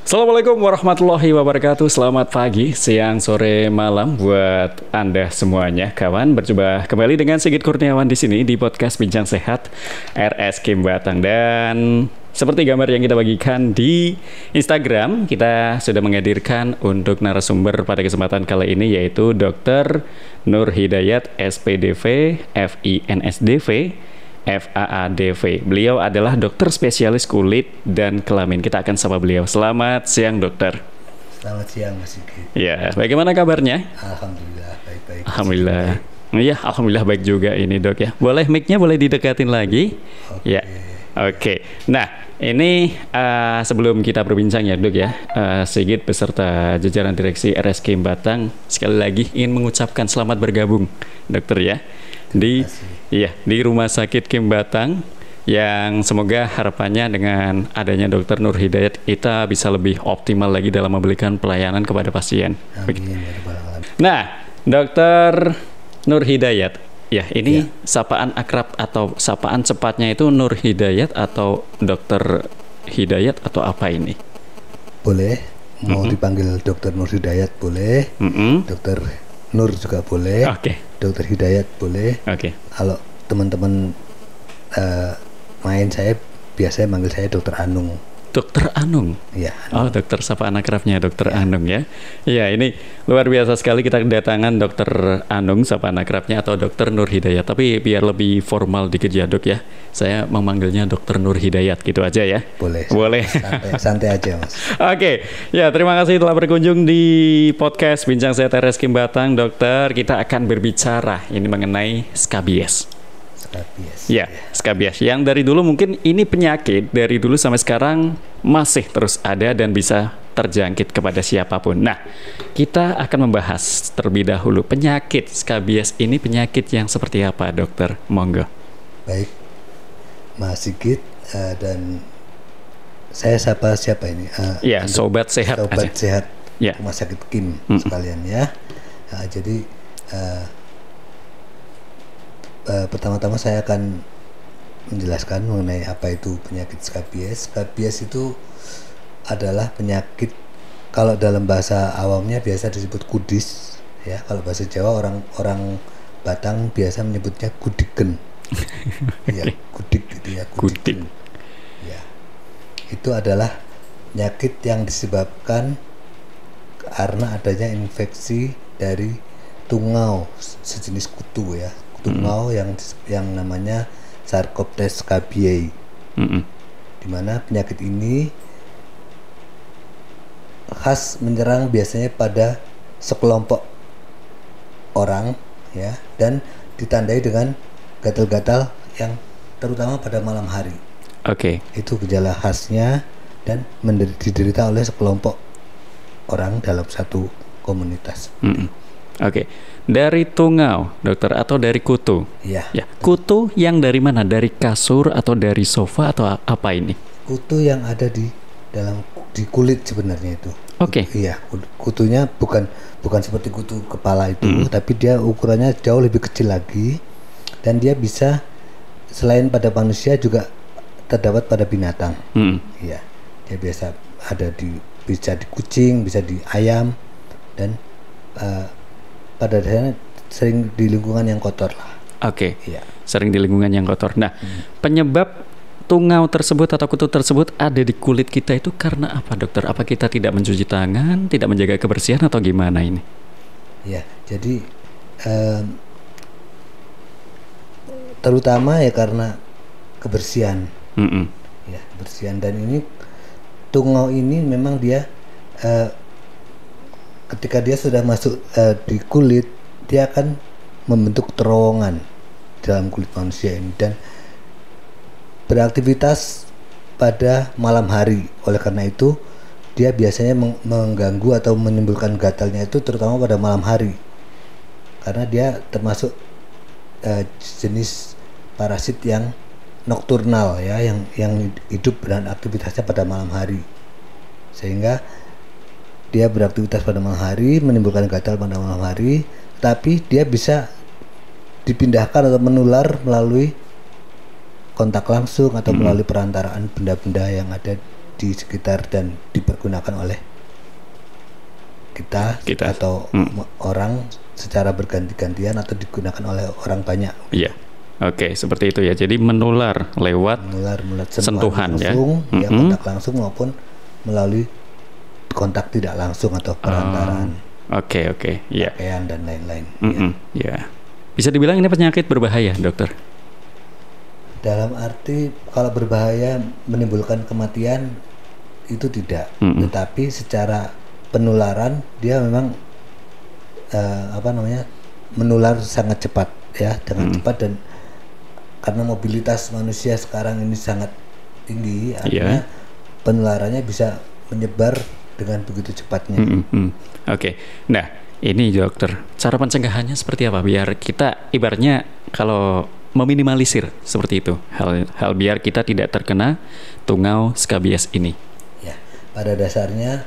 Assalamualaikum warahmatullahi wabarakatuh. Selamat pagi, siang, sore, malam buat Anda semuanya, kawan. Berjumpa kembali dengan Sigit Kurniawan di sini di podcast Bincang Sehat RSK Batang. Dan seperti gambar yang kita bagikan di Instagram, kita sudah menghadirkan untuk narasumber pada kesempatan kali ini yaitu Dr. Nur Hidayat, SPDV, FINSDV, FAADV. Beliau adalah dokter spesialis kulit dan kelamin. Kita akan sapa beliau. Selamat siang, dokter. Selamat siang, Mas Sigit. Ya, bagaimana kabarnya? Alhamdulillah, baik-baik. Alhamdulillah. Iya, alhamdulillah baik juga ini, Dok ya. Boleh mic-nya boleh didekatin lagi? Oke. Ya. Oke. Nah, ini sebelum kita berbincang ya, Dok ya. Sigit beserta jajaran direksi RSK Batang sekali lagi ingin mengucapkan selamat bergabung, dokter ya. Di Rumah Sakit Kim Batang, yang semoga harapannya dengan adanya Dr. Nur Hidayat kita bisa lebih optimal lagi dalam memberikan pelayanan kepada pasien. Amin. Nah, Dr. Nur Hidayat, ya ini sapaan akrab atau sapaan cepatnya itu Nur Hidayat atau Dr. Hidayat atau apa ini? Boleh, mau dipanggil Dr. Nur Hidayat boleh, Dr. Nur juga boleh, Dr. Hidayat boleh. Kalau teman-teman main saya biasanya manggil saya Dr. Anung. Dr. Anung? Iya. Oh, dokter sapaan akrabnya Dr. Anung ya. Iya, ini luar biasa sekali kita kedatangan Dr. Anung sapaan akrabnya atau Dr. Nur Hidayat. Tapi biar lebih formal dikit ya, Dok ya. Saya memanggilnya Dr. Nur Hidayat gitu aja ya. Boleh. Santai aja, Mas. Oke. Ya, terima kasih telah berkunjung di podcast Bincang Sehat RSK Batang, Dokter. Kita akan berbicara ini mengenai skabies. Skabies yang dari dulu mungkin ini penyakit dari dulu sampai sekarang masih terus ada dan bisa terjangkit kepada siapapun. Nah, kita akan membahas terlebih dahulu penyakit skabies ini penyakit yang seperti apa, dokter? Monggo. Baik, Mas Sigit dan saya siapa ini? Sobat sehat. Sobat sehat ya. Rumah Sakit Kim sekalian ya. Jadi pertama-tama saya akan menjelaskan mengenai apa itu penyakit skabies. Skabies itu adalah penyakit, kalau dalam bahasa awamnya biasa disebut kudis ya. Kalau bahasa Jawa orang Batang biasa menyebutnya kudiken. Ya, kudik gitu ya, kudiken. Ya. Itu adalah penyakit yang disebabkan karena adanya infeksi dari tungau sejenis kutu ya. Tungau yang namanya Sarcoptes scabiei, di mana penyakit ini khas menyerang biasanya pada sekelompok orang ya, dan ditandai dengan gatal-gatal yang terutama pada malam hari. Itu gejala khasnya dan diderita oleh sekelompok orang dalam satu komunitas. Dari tungau, dokter, atau dari kutu? Ya. Kutu yang dari mana? Dari kasur atau dari sofa atau apa ini? Kutu yang ada di kulit sebenarnya itu. Iya, kutunya bukan seperti kutu kepala itu, tapi dia ukurannya jauh lebih kecil lagi, dan dia bisa selain pada manusia juga terdapat pada binatang. Iya, dia bisa di kucing, bisa di ayam, dan pada dasarnya sering di lingkungan yang kotor lah. Iya. Sering di lingkungan yang kotor. Nah, penyebab tungau tersebut atau kutu tersebut ada di kulit kita itu karena apa, dokter? Apa kita tidak mencuci tangan, tidak menjaga kebersihan atau gimana ini? Ya, jadi terutama ya karena kebersihan. Ya, kebersihan. Dan ini tungau ini memang dia ketika dia sudah masuk di kulit, dia akan membentuk terowongan dalam kulit manusia ini dan beraktivitas pada malam hari. Oleh karena itu, dia biasanya mengganggu atau menimbulkan gatalnya itu terutama pada malam hari. Karena dia termasuk jenis parasit yang nokturnal ya, yang hidup dan aktivitasnya pada malam hari. Sehingga dia beraktivitas pada malam hari, menimbulkan gatal pada malam hari, tapi dia bisa dipindahkan atau menular melalui kontak langsung atau melalui perantaraan benda-benda yang ada di sekitar dan dipergunakan oleh kita. Atau orang secara berganti-gantian atau digunakan oleh orang banyak. Iya. Oke, seperti itu ya. Jadi menular lewat sentuhan langsung, ya. Kontak langsung maupun melalui kontak tidak langsung atau perantaraan. Oke, iya. Pakaian dan lain-lain. Ya. Bisa dibilang ini penyakit berbahaya, dokter? Dalam arti kalau berbahaya menimbulkan kematian itu tidak, tetapi secara penularan dia memang menular sangat cepat ya, dengan cepat, dan karena mobilitas manusia sekarang ini sangat tinggi, artinya penularannya bisa menyebar dengan begitu cepatnya. Oke. Nah, ini dokter, cara pencegahannya seperti apa biar kita ibaratnya kalau meminimalisir seperti itu hal biar kita tidak terkena tungau skabies ini? Ya, pada dasarnya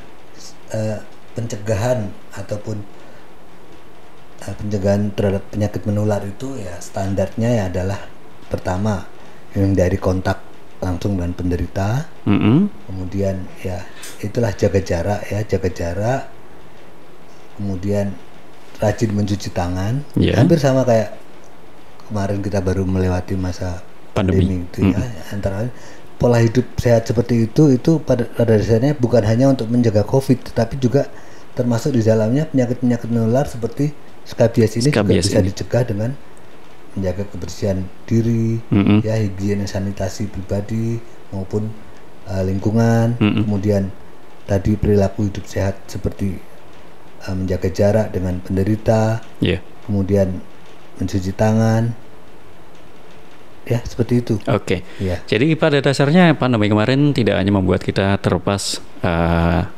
pencegahan ataupun pencegahan terhadap penyakit menular itu ya standarnya ya adalah pertama menghindari kontak langsung dengan penderita, kemudian ya itulah jaga jarak, kemudian rajin mencuci tangan, hampir sama kayak kemarin kita baru melewati masa pandemi itu ya. Antara lain pola hidup sehat seperti itu pada dasarnya bukan hanya untuk menjaga COVID, tetapi juga termasuk di dalamnya penyakit-penyakit menular seperti skabies ini juga bisa dicegah dengan menjaga kebersihan diri, ya, higienis sanitasi pribadi maupun lingkungan, kemudian tadi perilaku hidup sehat seperti menjaga jarak dengan penderita, kemudian mencuci tangan, ya seperti itu. Oke. Jadi pada dasarnya pandemi kemarin tidak hanya membuat kita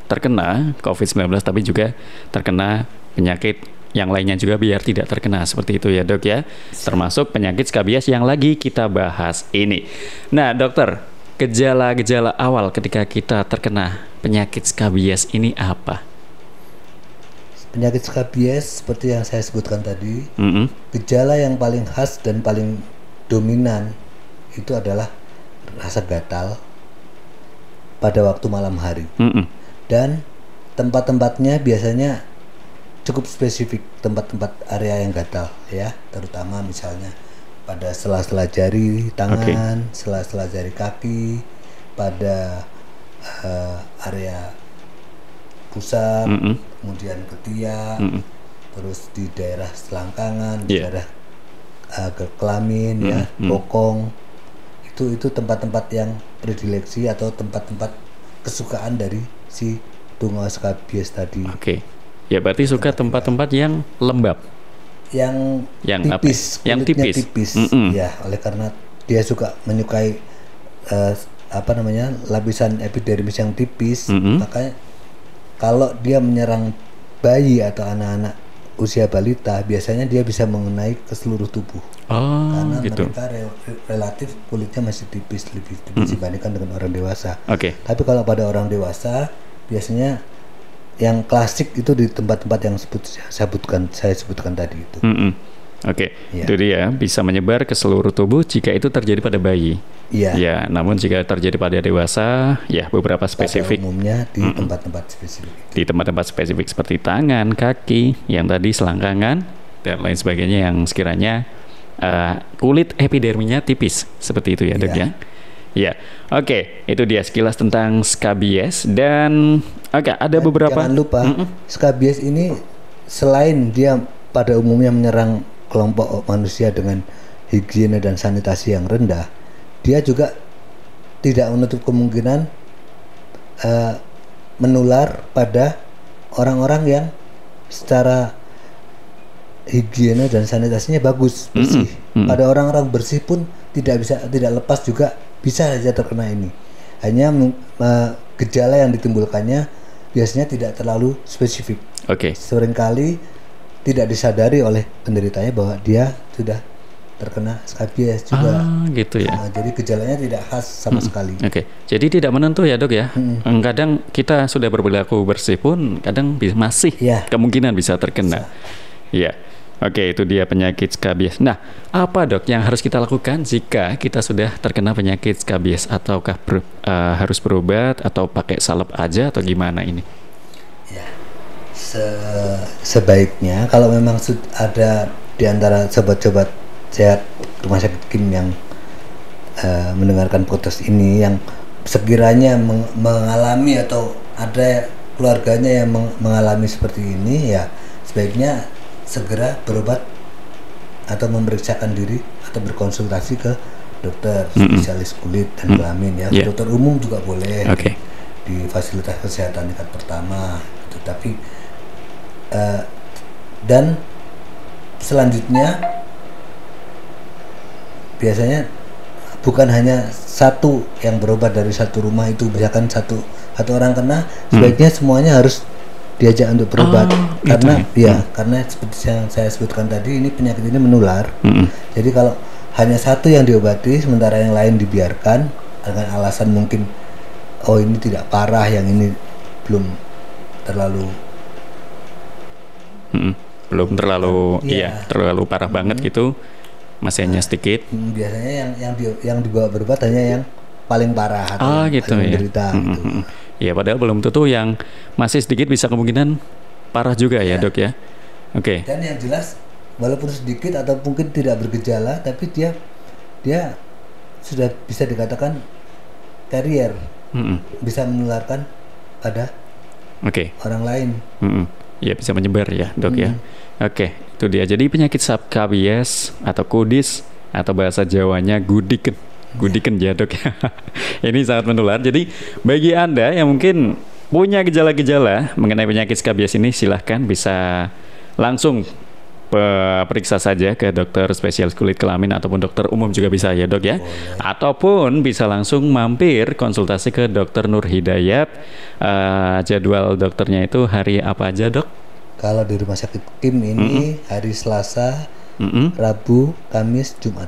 terkena COVID-19, tapi juga terkena penyakit yang lainnya juga biar tidak terkena, seperti itu ya dok ya, termasuk penyakit skabies yang lagi kita bahas ini. Nah dokter, gejala-gejala awal ketika kita terkena penyakit skabies ini apa? Penyakit skabies seperti yang saya sebutkan tadi, gejala yang paling khas dan paling dominan itu adalah rasa gatal pada waktu malam hari, dan tempat-tempatnya biasanya cukup spesifik, tempat-tempat area yang gatal ya, terutama misalnya pada sela-sela jari tangan, sela-sela jari kaki, pada area pusat, kemudian ketiak, terus di daerah selangkangan, di daerah kelamin, ya, bokong. Itu tempat-tempat yang predileksi atau tempat-tempat kesukaan dari si tungau skabies tadi. Ya berarti suka tempat-tempat yang lembab, yang tipis, kulitnya tipis. Ya, oleh karena dia menyukai lapisan epidermis yang tipis, makanya kalau dia menyerang bayi atau anak-anak usia balita, biasanya dia bisa mengenai ke seluruh tubuh. Karena mereka relatif kulitnya masih tipis, lebih tipis dibandingkan dengan orang dewasa. Tapi kalau pada orang dewasa biasanya yang klasik itu di tempat-tempat yang saya sebutkan tadi itu. Itu dia bisa menyebar ke seluruh tubuh jika itu terjadi pada bayi. Ya, namun jika terjadi pada dewasa, ya beberapa spesifik. Pada umumnya di tempat-tempat spesifik. Di tempat-tempat spesifik seperti tangan, kaki, yang tadi selangkangan dan lain sebagainya yang sekiranya kulit epiderminya tipis, seperti itu ya dok ya. Ya, itu dia sekilas tentang skabies. Dan ada beberapa. Jangan lupa, skabies ini selain dia pada umumnya menyerang kelompok manusia dengan higiene dan sanitasi yang rendah, dia juga tidak menutup kemungkinan menular pada orang-orang yang secara higiene dan sanitasinya bagus, bersih. Pada orang-orang bersih pun tidak lepas juga bisa saja terkena ini. Hanya gejala yang ditimbulkannya biasanya tidak terlalu spesifik. Seringkali tidak disadari oleh penderitanya bahwa dia sudah terkena skabies juga. Gitu ya. Jadi gejalanya tidak khas sama sekali. Jadi tidak menentu ya dok ya. Kadang kita sudah berperilaku bersih pun kadang masih kemungkinan bisa terkena. Ya. Oke, itu dia penyakit skabies. Nah, apa dok yang harus kita lakukan jika kita sudah terkena penyakit skabies? Ataukah harus berobat atau pakai salep aja atau gimana ini? Ya, sebaiknya kalau memang ada di antara sobat-sobat sehat Rumah Sakit Kim yang mendengarkan podcast ini yang sekiranya mengalami atau ada keluarganya yang mengalami seperti ini, ya sebaiknya segera berobat atau memeriksakan diri atau berkonsultasi ke dokter spesialis kulit dan kelamin ya. Dokter umum juga boleh di fasilitas kesehatan tingkat pertama gitu. Tapi dan selanjutnya biasanya bukan hanya satu yang berobat dari satu rumah itu, misalkan satu orang kena, sebaiknya semuanya harus diajak untuk berobat karena gitu ya. Karena seperti yang saya sebutkan tadi, ini penyakit ini menular. Jadi kalau hanya satu yang diobati sementara yang lain dibiarkan dengan alasan mungkin ini tidak parah, yang ini belum terlalu terlalu parah banget gitu, masih hanya sedikit. Biasanya yang dibawa berobat hanya yang paling parah atau gitu paling ya. menderita gitu. Ya, padahal belum tentu yang masih sedikit bisa kemungkinan parah juga ya dok ya. Oke. Dan yang jelas walaupun sedikit atau mungkin tidak bergejala, tapi dia sudah bisa dikatakan carrier, bisa menularkan pada orang lain. Ya, bisa menyebar ya dok ya. Oke, itu dia. Jadi penyakit skabies atau kudis atau bahasa Jawanya gudiken ya dok ya. Ini sangat menular. Jadi bagi Anda yang mungkin punya gejala-gejala mengenai penyakit skabies ini, silahkan bisa langsung periksa saja ke dokter spesialis kulit kelamin ataupun dokter umum juga bisa ya dok ya. Boleh. Ataupun bisa langsung mampir konsultasi ke dokter Nur Hidayat. Jadwal dokternya itu hari apa aja dok? Kalau di Rumah Sakit Kim ini hari Selasa, Rabu, Kamis, Jumat.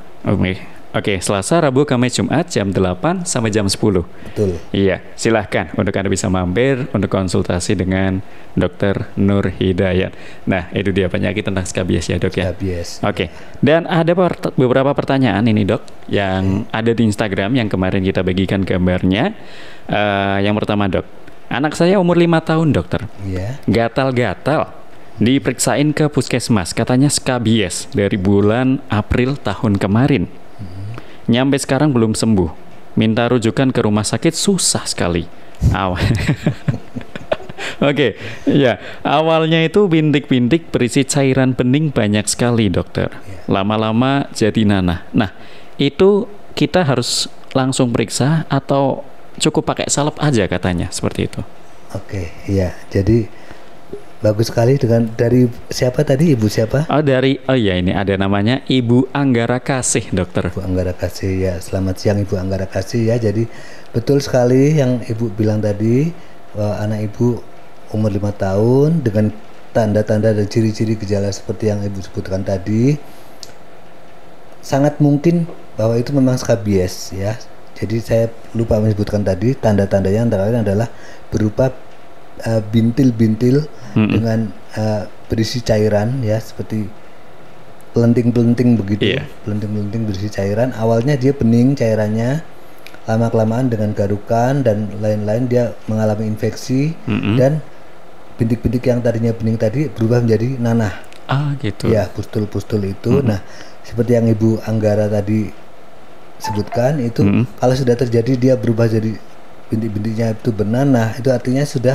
Oke, Selasa, Rabu, Kamis, Jumat jam 8 sampai jam 10. Betul. Iya, silahkan untuk Anda bisa mampir untuk konsultasi dengan Dr. Nur Hidayat. Nah, itu dia penyakit tentang skabies ya dok ya. Skabies. Oke. Dan ada beberapa pertanyaan ini dok yang ada di Instagram yang kemarin kita bagikan gambarnya. Yang pertama dok, anak saya umur 5 tahun dokter. Iya. Gatal-gatal. Diperiksain ke puskesmas, katanya skabies dari bulan April tahun kemarin. Nyampe sekarang belum sembuh. Minta rujukan ke rumah sakit susah sekali. Oke, ya. Awalnya itu bintik-bintik berisi cairan bening banyak sekali, dokter. Lama-lama jadi nanah. Nah, itu kita harus langsung periksa atau cukup pakai salep aja katanya, seperti itu. Oke, iya. Jadi bagus sekali dari siapa tadi, ibu siapa? Ini ada namanya Ibu Anggara Kasih, dokter. Ibu Anggara Kasih ya. Selamat siang Ibu Anggara Kasih ya. Jadi betul sekali yang ibu bilang tadi, bahwa anak ibu umur 5 tahun dengan tanda-tanda dan ciri-ciri gejala seperti yang ibu sebutkan tadi. Sangat mungkin bahwa itu memang skabies ya. Jadi saya lupa menyebutkan tadi, tanda-tandanya antara lain adalah berupa bintil-bintil dengan berisi cairan ya, seperti pelenting-pelenting begitu. Pelenting-pelenting berisi cairan. Awalnya dia bening cairannya, lama-kelamaan dengan garukan dan lain-lain dia mengalami infeksi dan bintik-bintik yang tadinya bening tadi berubah menjadi nanah. Gitu. Ya, pustul-pustul itu. Nah, seperti yang Ibu Anggara tadi sebutkan itu, kalau sudah terjadi dia berubah jadi bintik-bintiknya itu bernanah, itu artinya sudah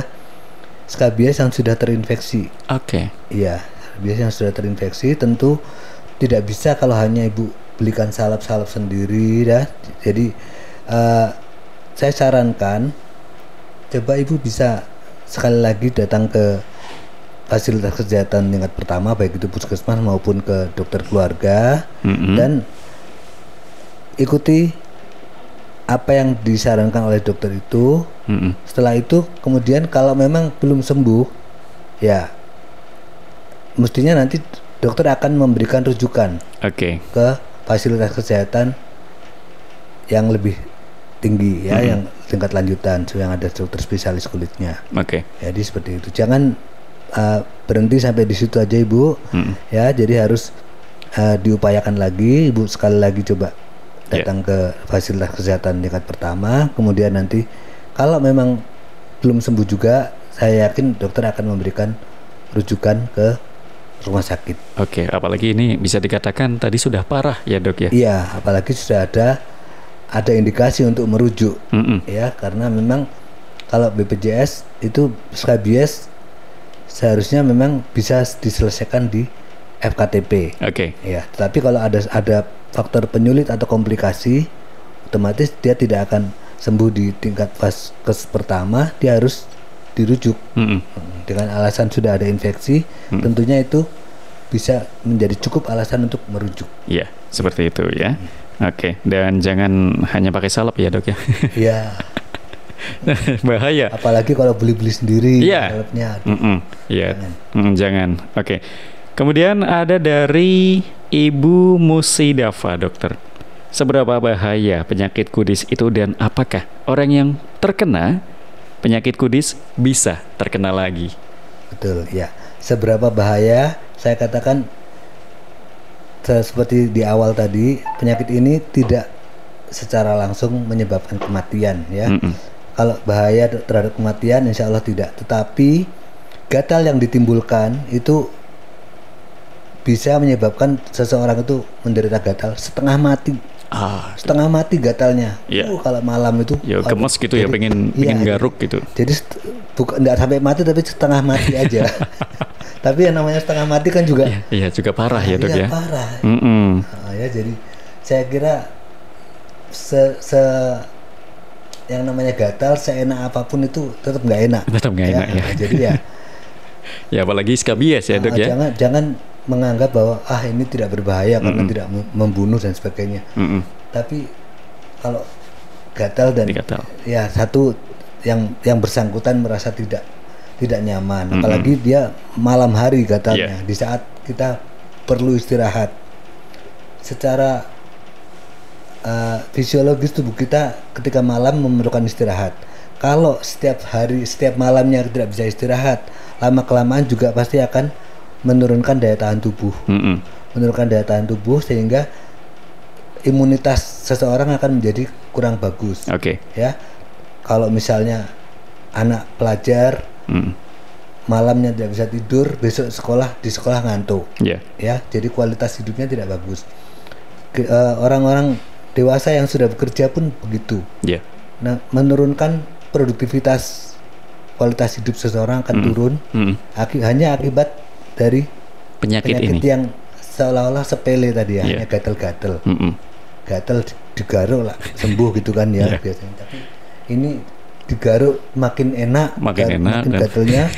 skabies yang sudah terinfeksi. Iya, skabies yang sudah terinfeksi. Tentu tidak bisa kalau hanya ibu belikan salep-salep sendiri ya. Jadi saya sarankan coba ibu bisa sekali lagi datang ke fasilitas kesehatan tingkat pertama, baik itu puskesmas maupun ke dokter keluarga, dan ikuti apa yang disarankan oleh dokter itu. Setelah itu kemudian kalau memang belum sembuh, ya mestinya nanti dokter akan memberikan rujukan ke fasilitas kesehatan yang lebih tinggi ya, yang tingkat lanjutan, yang ada dokter spesialis kulitnya. Jadi seperti itu. Jangan berhenti sampai di situ aja Ibu. Ya, jadi harus diupayakan lagi. Ibu sekali lagi coba datang ke fasilitas kesehatan tingkat pertama. Kemudian nanti kalau memang belum sembuh juga, saya yakin dokter akan memberikan rujukan ke rumah sakit. Oke, apalagi ini bisa dikatakan tadi sudah parah ya dok ya? Iya, apalagi sudah ada indikasi untuk merujuk. Ya, karena memang kalau BPJS itu skabies seharusnya memang bisa diselesaikan di FKTP. Oke. Ya, tetapi kalau ada faktor penyulit atau komplikasi, otomatis dia tidak akan sembuh di tingkat vaskes pertama, dia harus dirujuk. Dengan alasan sudah ada infeksi, tentunya itu bisa menjadi cukup alasan untuk merujuk. Iya, seperti itu ya. Oke, dan jangan hanya pakai salep ya dok ya. Iya. Bahaya. Apalagi kalau beli-beli sendiri salepnya. Iya, jangan. Oke. Kemudian ada dari Ibu Musidafa, dokter. Seberapa bahaya penyakit kudis itu dan apakah orang yang terkena penyakit kudis bisa terkena lagi? Betul, ya. Seberapa bahaya, saya katakan seperti di awal tadi, penyakit ini tidak secara langsung menyebabkan kematian ya. Kalau bahaya terhadap kematian insya Allah tidak. Tetapi gatal yang ditimbulkan itu bisa menyebabkan seseorang itu menderita gatal setengah mati. Setengah mati gatalnya. Kalau malam itu gemes gitu ya, pengen garuk gitu. Jadi bukan enggak sampai mati tapi setengah mati aja. Tapi yang namanya setengah mati kan juga juga parah ya dok ya. Parah. Ya, jadi saya kira yang namanya gatal seenak apapun itu tetap nggak enak. Tetap nggak enak ya. Jadi ya. Ya apalagi skabies ya dok ya. Jangan menganggap bahwa ini tidak berbahaya karena tidak membunuh dan sebagainya. Tapi kalau gatal dan ya satu yang bersangkutan merasa tidak nyaman, apalagi dia malam hari gatalnya di saat kita perlu istirahat. Secara fisiologis tubuh kita ketika malam memerlukan istirahat. Kalau setiap malamnya tidak bisa istirahat, lama kelamaan juga pasti akan menurunkan daya tahan tubuh. Menurunkan daya tahan tubuh sehingga imunitas seseorang akan menjadi kurang bagus. Ya. Kalau misalnya anak pelajar malamnya tidak bisa tidur, besok di sekolah ngantuk. Ya, jadi kualitas hidupnya tidak bagus. Orang-orang dewasa yang sudah bekerja pun begitu. Nah, menurunkan produktivitas, kualitas hidup seseorang akan turun hanya akibat dari penyakit ini yang seolah-olah sepele tadi ya, hanya gatal-gatal. Gatal digaruk lah sembuh gitu kan ya biasanya. Tapi ini digaruk makin enak makin gatalnya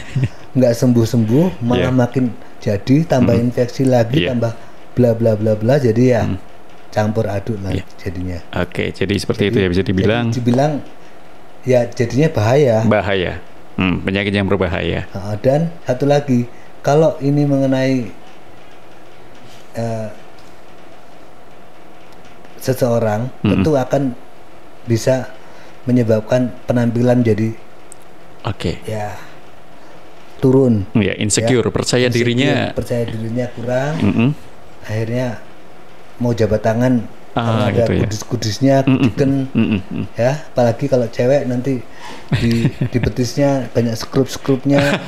nggak sembuh-sembuh, malah makin jadi tambah infeksi lagi, tambah bla bla bla bla, jadi ya campur aduk lah jadinya. Jadi seperti itu ya, bisa dibilang ya jadinya bahaya. Penyakit yang berbahaya. Dan satu lagi, kalau ini mengenai seseorang, tentu akan bisa menyebabkan penampilan jadi turun. Insecure, percaya dirinya kurang. Akhirnya mau jabat tangan ada kudis-kudisnya, kudiken, ya. Apalagi kalau cewek nanti di betisnya banyak skrup-skrupnya,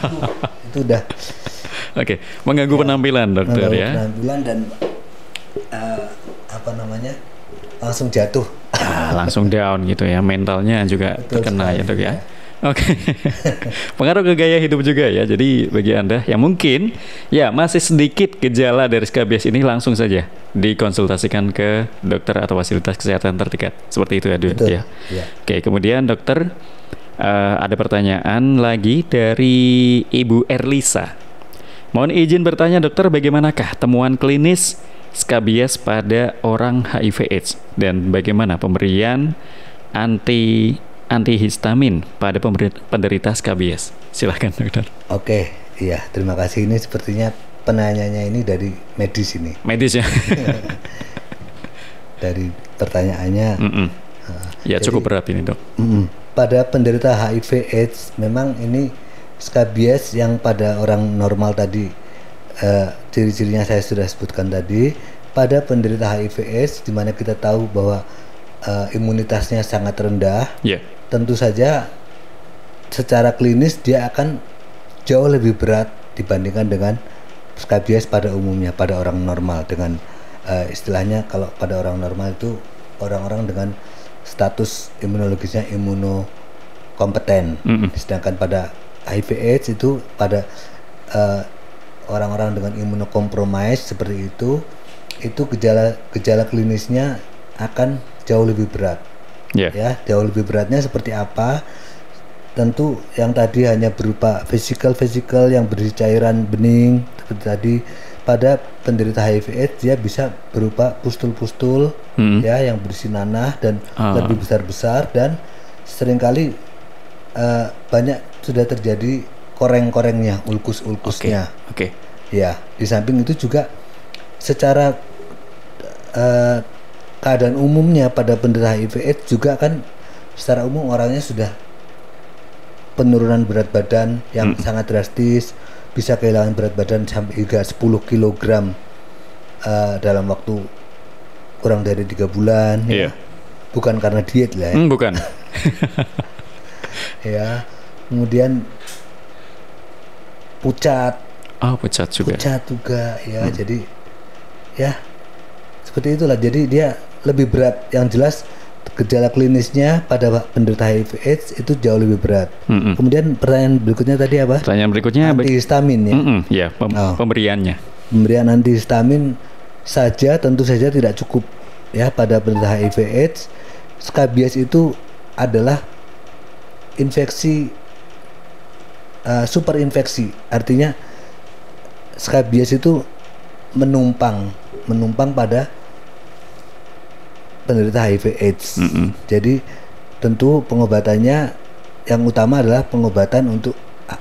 itu udah mengganggu penampilan dokter ya. Penampilan dan langsung jatuh. Langsung down gitu ya, mentalnya juga terkena ya dok ya. Pengaruh ke gaya hidup juga ya. Jadi bagi Anda yang mungkin masih sedikit gejala dari skabies ini, langsung saja dikonsultasikan ke dokter atau fasilitas kesehatan terdekat. Seperti itu ya dok ya. Kemudian dokter, ada pertanyaan lagi dari Ibu Erlisa. Mohon izin bertanya dokter, bagaimanakah temuan klinis skabies pada orang HIV/AIDS dan bagaimana pemberian antihistamin pada penderita skabies? Silahkan dokter. Terima kasih. Ini sepertinya penanyanya ini dari medis ini. Medis ya. Dari pertanyaannya. Cukup berat ini dok. Pada penderita HIV/AIDS memang ini skabies yang pada orang normal tadi, ciri-cirinya saya sudah sebutkan tadi. Pada penderita HIV/AIDS, di mana kita tahu bahwa imunitasnya sangat rendah, tentu saja secara klinis dia akan jauh lebih berat dibandingkan dengan skabies pada umumnya, pada orang normal. Dengan istilahnya, kalau pada orang normal itu orang-orang dengan status imunologisnya imunokompeten. Sedangkan pada HIV/AIDS itu pada orang-orang dengan imunokompromis seperti itu gejala klinisnya akan jauh lebih berat. Ya, jauh lebih beratnya seperti apa? Tentu yang tadi hanya berupa fisikal yang berisi cairan bening seperti tadi. Pada penderita HIV/AIDS dia bisa berupa pustul-pustul ya yang berisi nanah dan lebih besar-besar, dan seringkali banyak sudah terjadi koreng-korengnya, ulkus-ulkusnya. Ya, di samping itu juga secara keadaan umumnya pada penderita HIV/AIDS juga kan secara umum orangnya sudah penurunan berat badan yang sangat drastis, bisa kehilangan berat badan sampai hingga 10 kg dalam waktu kurang dari 3 bulan. Ya. Bukan karena diet lah ya. Bukan. Ya, kemudian pucat juga ya. Jadi ya seperti itulah. Jadi dia lebih berat. Yang jelas gejala klinisnya pada penderita HIV/AIDS itu jauh lebih berat. Kemudian pertanyaan berikutnya tadi apa? Pertanyaan berikutnya antihistamin ya. Pemberiannya. Pemberian antihistamin saja tentu saja tidak cukup ya pada penderita HIV/AIDS. Skabies itu adalah infeksi superinfeksi. Artinya skabies itu menumpang pada penderita HIV/AIDS. Jadi tentu pengobatannya yang utama adalah pengobatan untuk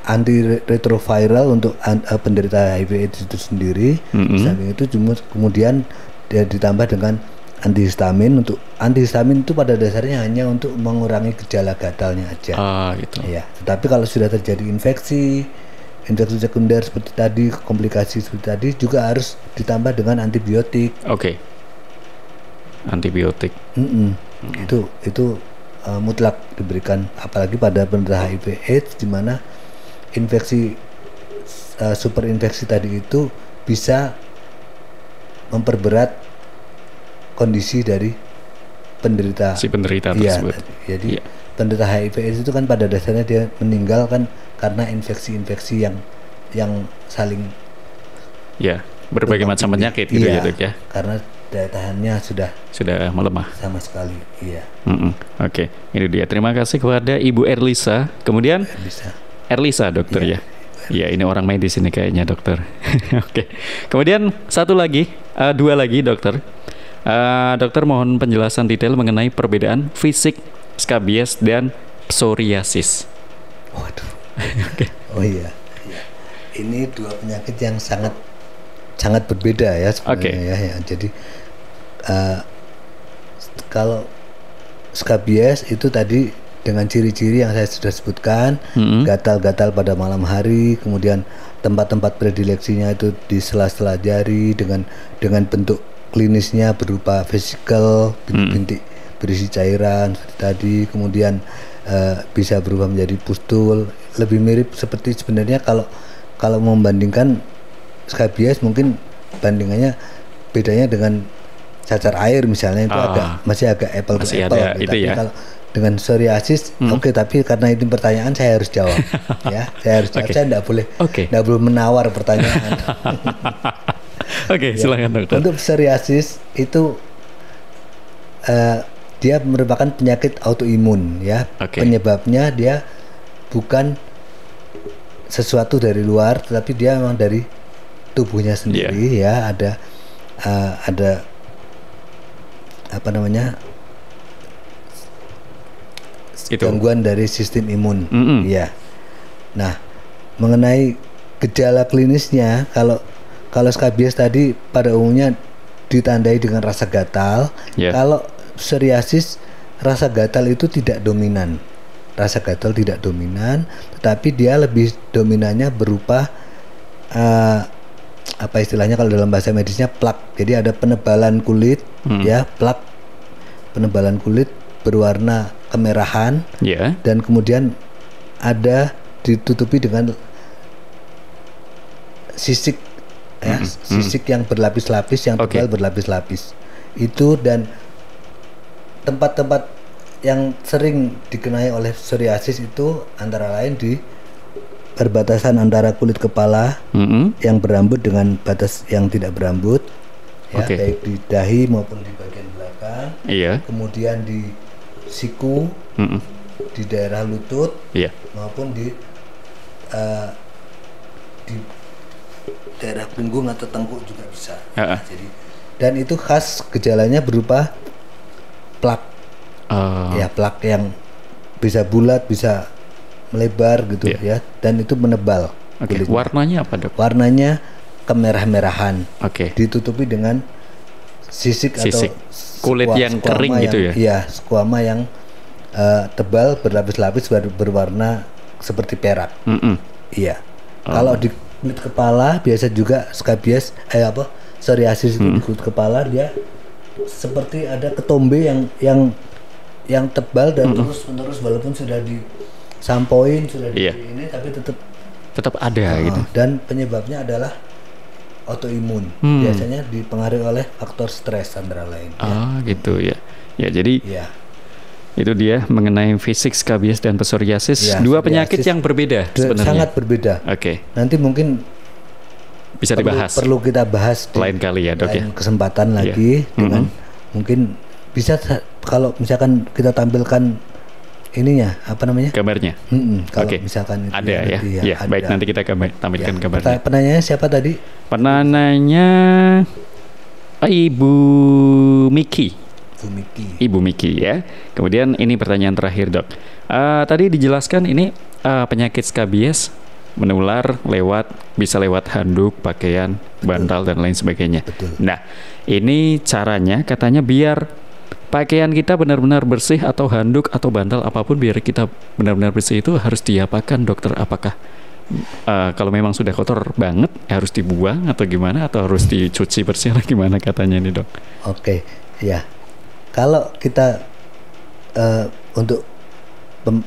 antiretroviral untuk penderita HIV/AIDS itu sendiri. Samping itu kemudian dia ditambah dengan antihistamin. Untuk antihistamin itu pada dasarnya hanya untuk mengurangi gejala gatalnya aja. Gitu. Ya, tetapi kalau sudah terjadi infeksi sekunder seperti tadi, komplikasi seperti tadi, juga harus ditambah dengan antibiotik. Antibiotik. Itu mutlak diberikan, apalagi pada penderita HIV/AIDS di mana infeksi superinfeksi tadi itu bisa memperberat kondisi dari penderita tersebut. Jadi penderita HIV/AIDS itu kan pada dasarnya dia meninggal kan karena infeksi-infeksi yang saling berbagai macam penyakit gitu ya, Dok ya. Karena daya tahannya sudah melemah sama sekali. Oke, ini dia. Terima kasih kepada Ibu Erlisa. Kemudian Erlisa dokter ya. Iya, ini orang medis ini kayaknya dokter. Oke. Kemudian dua lagi dokter. Dokter mohon penjelasan detail mengenai perbedaan fisik skabies dan psoriasis. Waduh. Oh iya. Ini dua penyakit yang sangat berbeda ya sebenarnya ya. Jadi kalau skabies itu tadi dengan ciri-ciri yang saya sudah sebutkan, gatal-gatal pada malam hari, kemudian tempat-tempat predileksinya itu di sela-sela jari dengan bentuk klinisnya berupa fisikal, bintik-bintik berisi cairan seperti tadi, kemudian bisa berubah menjadi pustul, lebih mirip seperti sebenarnya kalau membandingkan skabies mungkin bandingannya bedanya dengan cacar air misalnya itu masih agak apple to apple gitu. Tapi kalau dengan psoriasis tapi karena itu pertanyaan saya harus jawab. Ya, saya harus jawab. Saya tidak boleh menawar pertanyaan. Silakan dokter. Untuk psoriasis itu dia merupakan penyakit autoimun ya. Penyebabnya dia bukan sesuatu dari luar, tetapi dia memang dari tubuhnya sendiri ya. Ada gangguan dari sistem imun. Ya. Nah, mengenai gejala klinisnya, kalau skabies tadi pada umumnya ditandai dengan rasa gatal. Kalau psoriasis rasa gatal itu tidak dominan. rasa gatal tidak dominan, tetapi dia lebih dominannya berupa apa istilahnya kalau dalam bahasa medisnya plak. Jadi ada penebalan kulit, ya plak, penebalan kulit berwarna kemerahan, dan kemudian ada ditutupi dengan sisik, ya, sisik yang berlapis-lapis, yang tebal berlapis-lapis. Itu dan tempat-tempat yang sering dikenai oleh psoriasis itu antara lain di perbatasan antara kulit kepala yang berambut dengan batas yang tidak berambut, ya, baik di dahi maupun di bagian belakang. Kemudian di siku, di daerah lutut, maupun di daerah punggung atau tengkuk juga bisa. Jadi, dan itu khas gejalanya berupa plak, ya plak yang bisa bulat, bisa melebar gitu, ya, dan itu menebal. Warnanya apa, Dok? Warnanya kemerah-merahan. Ditutupi dengan sisik atau kulit yang kering gitu ya? Iya, squama yang tebal berlapis-lapis berwarna seperti perak. Iya. Kalau di kulit kepala biasa juga skabies psoriasis itu di kulit kepala, dia seperti ada ketombe yang tebal dan terus-menerus walaupun sudah disampoin, sudah ini, tapi tetap ada gitu. Dan penyebabnya adalah autoimun. Biasanya dipengaruhi oleh faktor stres antara lain. Gitu ya. Ya, jadi itu dia mengenai fisik skabies dan psoriasis, dua penyakit yang berbeda sebenarnya. Sangat berbeda. Nanti mungkin bisa dibahas. Perlu kita bahas lain kali ya, Dok, ya. Kesempatan lagi dengan mungkin bisa kalau misalkan kita tampilkan ininya, apa namanya? Gambarnya. Kalau misalkan itu ada ya. Ya, ada. Baik, nanti kita tampilkan gambarnya. Penanyanya siapa tadi? Penanyanya Ibu Miki. Ibu Miki ya. Kemudian ini pertanyaan terakhir, Dok. Tadi dijelaskan ini penyakit skabies menular bisa lewat handuk, pakaian, bantal dan lain sebagainya. Nah, ini caranya katanya biar pakaian kita benar-benar bersih atau handuk atau bantal apapun biar kita benar-benar bersih itu harus diapakan, dokter? Apakah kalau memang sudah kotor banget harus dibuang atau gimana, atau harus dicuci bersih atau gimana katanya ini, Dok? Ya. Kalau kita untuk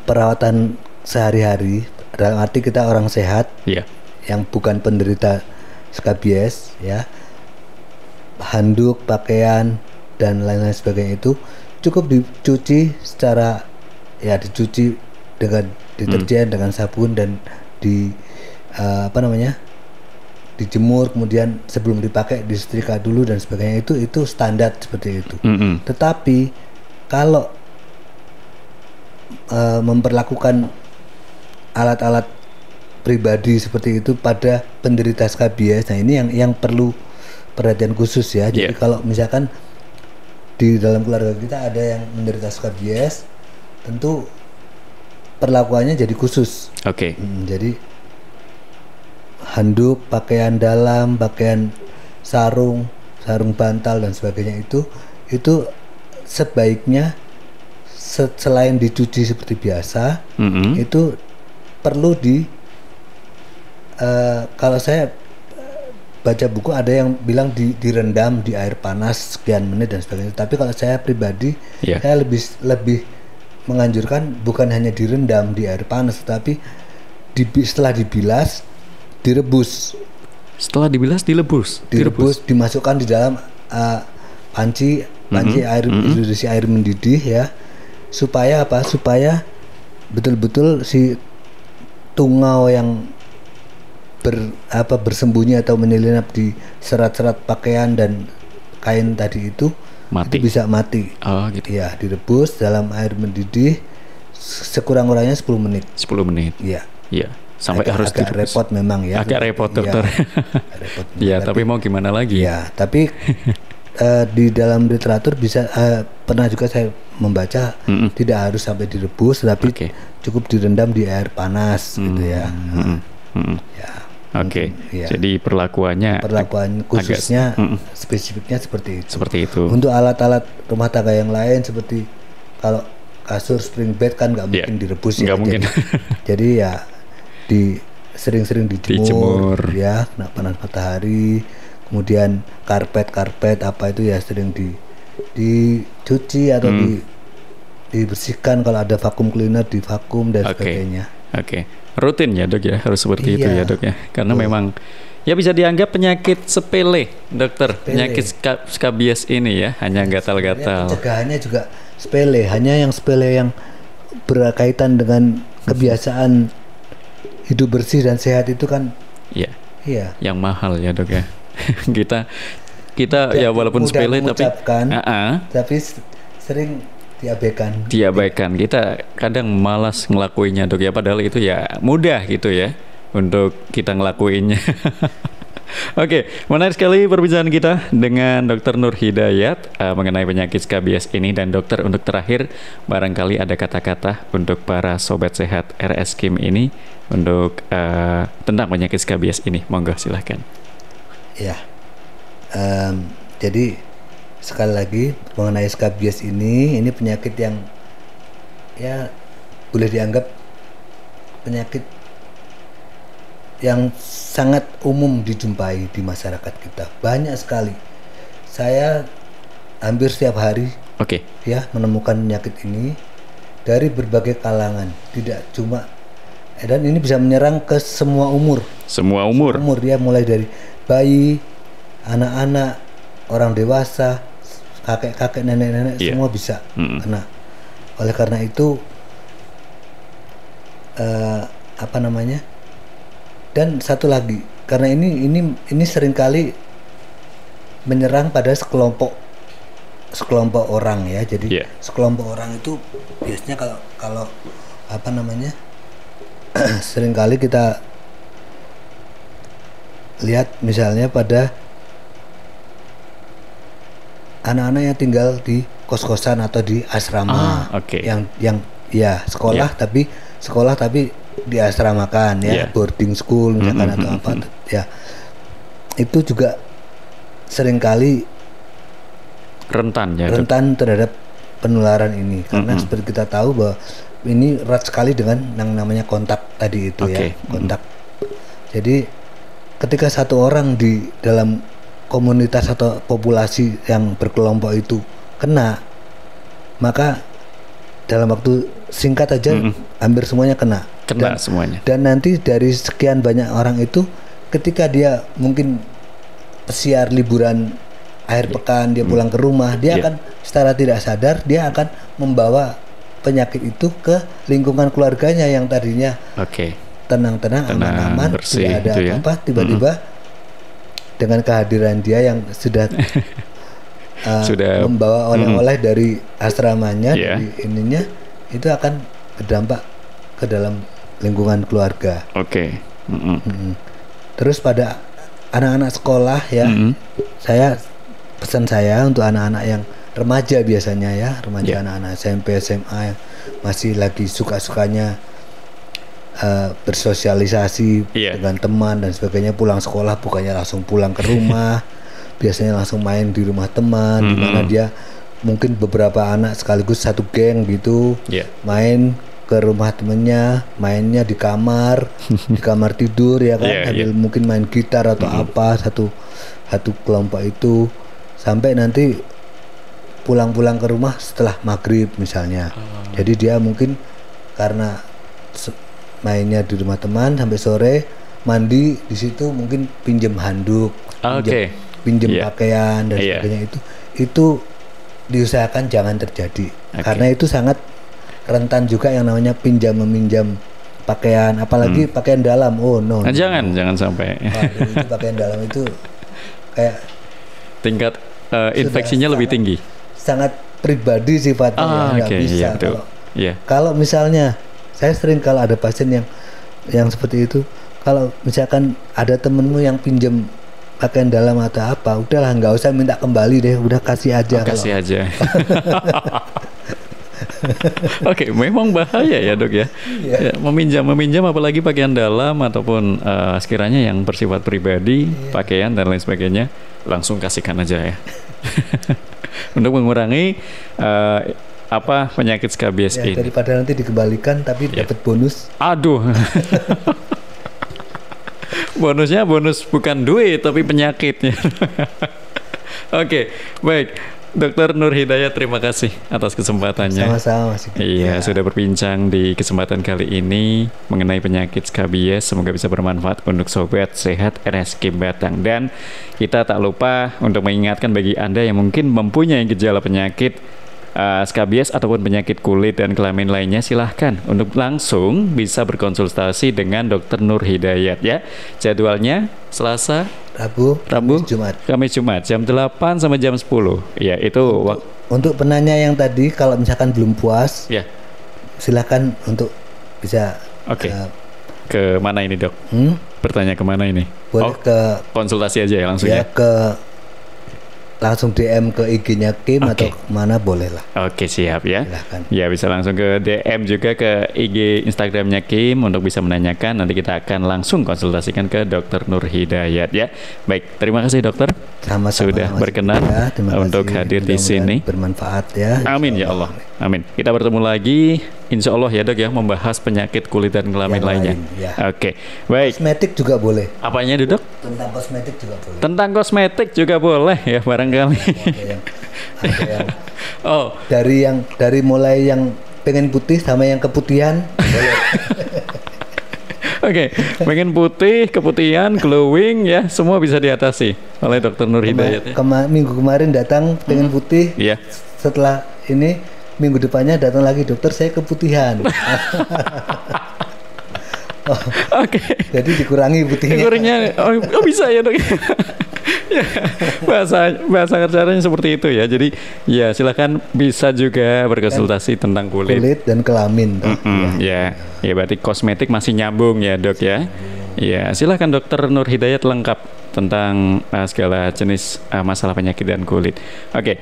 perawatan sehari-hari, dalam arti kita orang sehat, yang bukan penderita skabies, ya, handuk, pakaian dan lain-lain sebagainya itu cukup dicuci secara, ya, dicuci dengan deterjen, dengan sabun, dan dijemur, kemudian sebelum dipakai disetrika dulu dan sebagainya. Itu standar seperti itu. Tetapi kalau memperlakukan alat-alat pribadi seperti itu pada penderita skabies, nah ini yang perlu perhatian khusus ya. Jadi kalau misalkan di dalam keluarga kita ada yang menderita skabies, tentu perlakuannya jadi khusus. Jadi handuk, pakaian dalam, pakaian sarung bantal dan sebagainya itu sebaiknya selain dicuci seperti biasa, itu perlu kalau saya baca buku ada yang bilang direndam di air panas sekian menit dan sebagainya. Tapi kalau saya pribadi, saya lebih menganjurkan bukan hanya direndam di air panas, tetapi setelah dibilas direbus. Setelah dibilas direbus, dimasukkan di dalam panci air, diisi air mendidih, ya, supaya betul-betul si tungau yang bersembunyi atau menyelinap di serat-serat pakaian dan kain tadi itu bisa mati. Gitu. Ya, direbus dalam air mendidih sekurang-kurangnya 10 menit. 10 menit. Iya. Sampai harus agak repot memang ya. Agak repot, dokter. Ya, tapi mau gimana lagi? Ya, tapi di dalam literatur bisa pernah juga saya membaca tidak harus sampai direbus, tapi cukup direndam di air panas gitu ya. Ya. Jadi perlakuan khususnya spesifiknya seperti itu. Seperti itu. Untuk alat-alat rumah tangga yang lain seperti kasur spring bed kan nggak mungkin direbus nggak mungkin. Jadi ya sering-sering dijemur ya, kena panas matahari. Kemudian karpet apa itu ya sering dicuci atau dibersihkan. Kalau ada vacuum cleaner di vakum dan sebagainya. Rutin ya dok ya, harus seperti itu ya dok ya, karena memang ya bisa dianggap penyakit sepele dokter. Penyakit skabies ini ya hanya gatal-gatal. Pencegahannya juga sepele, hanya yang sepele yang berkaitan dengan kebiasaan hidup bersih dan sehat itu kan yang mahal ya dok ya. kita ya walaupun sepele tapi sering diabaikan. Kita kadang malas ngelakuinnya dok ya, padahal itu ya mudah gitu ya untuk kita ngelakuinnya. Oke, menarik sekali perbincangan kita dengan Dr. Nur Hidayat mengenai penyakit skabies ini. Dan dokter, untuk terakhir barangkali ada kata-kata untuk para sobat sehat RS Kim ini untuk tentang penyakit skabies ini, monggo silahkan. Ya, jadi sekali lagi mengenai skabies ini penyakit yang ya boleh dianggap penyakit yang sangat umum dijumpai di masyarakat kita. Banyak sekali. Saya hampir setiap hari ya menemukan penyakit ini dari berbagai kalangan, tidak cuma dan ini bisa menyerang ke semua umur. Semua umur ya, mulai dari bayi, anak-anak, orang dewasa, kakek-kakek, nenek-nenek, semua bisa kena. Oleh karena itu dan satu lagi, karena ini seringkali menyerang pada sekelompok orang ya. Jadi sekelompok orang itu biasanya kalau seringkali kita lihat misalnya pada anak-anak yang tinggal di kos-kosan atau di asrama yang sekolah tapi diasramakan ya, boarding school misalkan atau apa ya, itu juga seringkali rentan terhadap penularan ini karena seperti kita tahu bahwa ini erat sekali dengan yang namanya kontak tadi itu kontak. Jadi ketika satu orang di dalam komunitas atau populasi yang berkelompok itu kena, maka dalam waktu singkat aja hampir semuanya kena semuanya. Dan nanti dari sekian banyak orang itu, ketika dia mungkin pesiar liburan akhir pekan, dia pulang ke rumah, dia akan secara tidak sadar dia akan membawa penyakit itu ke lingkungan keluarganya yang tadinya tenang-tenang, aman-aman, tidak ada apa-apa, tiba-tiba dengan kehadiran dia yang sudah membawa oleh-oleh dari asramanya, dari ininya, itu akan berdampak ke dalam lingkungan keluarga. Terus pada anak-anak sekolah ya, pesan saya untuk anak-anak yang remaja biasanya ya, anak-anak SMP, SMA yang masih lagi suka-sukanya bersosialisasi dengan teman dan sebagainya, pulang sekolah bukannya langsung pulang ke rumah, biasanya langsung main di rumah teman, di mana dia mungkin beberapa anak sekaligus satu geng gitu, main ke rumah temennya, mainnya di kamar tidur ya kan, sambil mungkin main gitar atau apa, satu kelompok itu, sampai nanti pulang ke rumah setelah maghrib misalnya. Jadi dia mungkin karena mainnya di rumah teman sampai sore, mandi di situ, mungkin pinjem handuk, pinjem pakaian dan sebagainya, itu diusahakan jangan terjadi karena itu sangat rentan juga yang namanya meminjam pakaian, apalagi pakaian dalam. Jangan sampai. Itu pakaian dalam itu kayak tingkat infeksinya lebih tinggi. Sangat pribadi sifatnya, nggak bisa. Kalau misalnya saya sering kalau ada pasien yang seperti itu, kalau misalkan ada temenmu yang pinjam pakaian dalam atau apa, udahlah nggak usah minta kembali deh, udah kasih aja. Kasih aja. Memang bahaya ya dok ya. Meminjam apalagi pakaian dalam ataupun sekiranya yang bersifat pribadi, pakaian dan lain sebagainya, langsung kasihkan aja ya. Untuk mengurangi Apa penyakit skabies Ya, ini? daripada nanti dikembalikan tapi dapat bonus. Aduh. Bonusnya bonus bukan duit tapi penyakitnya. Oke, baik. Dokter Nur Hidayat, terima kasih atas kesempatannya. Sama-sama Mas Sigit. Iya, sudah berbincang di kesempatan kali ini mengenai penyakit skabies. Semoga bisa bermanfaat untuk sobat sehat RSK Batang. Dan kita tak lupa untuk mengingatkan bagi Anda yang mungkin mempunyai gejala penyakit skabies ataupun penyakit kulit dan kelamin lainnya, silahkan untuk langsung bisa berkonsultasi dengan Dokter Nur Hidayat ya. Jadwalnya Selasa, Rabu, Kamis, Jumat jam 8 sampai jam 10. Ya, itu untuk penanya yang tadi kalau misalkan belum puas, ya. Silahkan untuk bisa Oke. Ke mana ini, Dok? Bertanya ke mana ini? Boleh ke konsultasi aja ya langsung ya. Langsung DM ke IG-nya Kim atau mana boleh lah. Oke, siap ya. Silahkan. Ya, bisa langsung ke DM juga ke IG Instagramnya Kim untuk bisa menanyakan. Nanti kita akan langsung konsultasikan ke Dokter Nur Hidayat ya. Baik, terima kasih dokter. Sama-sama, sudah Mas berkenan ya, untuk hadir di sini. Bermanfaat ya. Amin ya Allah. Amin. Kita bertemu lagi insya Allah ya dok ya, membahas penyakit kulit dan kelamin lainnya. Ya. Oke, baik. Kosmetik juga boleh. Apanya dok? Tentang kosmetik juga boleh. Tentang kosmetik juga boleh ya barangkali. Ada yang dari mulai yang pengen putih sama yang keputihan boleh. Oke, pengen putih, keputihan, glowing ya, semua bisa diatasi oleh Dokter Nur Hidayat. Minggu kemarin datang pengen putih. Iya. Setelah ini minggu depannya datang lagi, dokter saya keputihan. Oke. Jadi dikurangi putihnya. Kurangnya, oh bisa ya dok. Ya, bahasa kerjanya seperti itu ya. Jadi ya silakan bisa juga berkonsultasi tentang kulit dan kelamin. Ya berarti kosmetik masih nyambung ya dok ya. Ya silakan Dokter Nur Hidayat lengkap tentang segala jenis masalah penyakit dan kulit. Oke,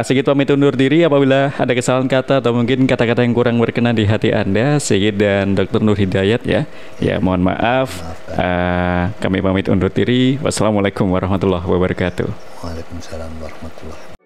Sigit pamit undur diri. Apabila ada kesalahan kata atau mungkin kata-kata yang kurang berkenan di hati Anda, Sigit dan Dokter Nur Hidayat ya mohon maaf. Kami pamit undur diri. Wassalamualaikum warahmatullahi wabarakatuh. Waalaikumsalam warahmatullahi wabarakatuh.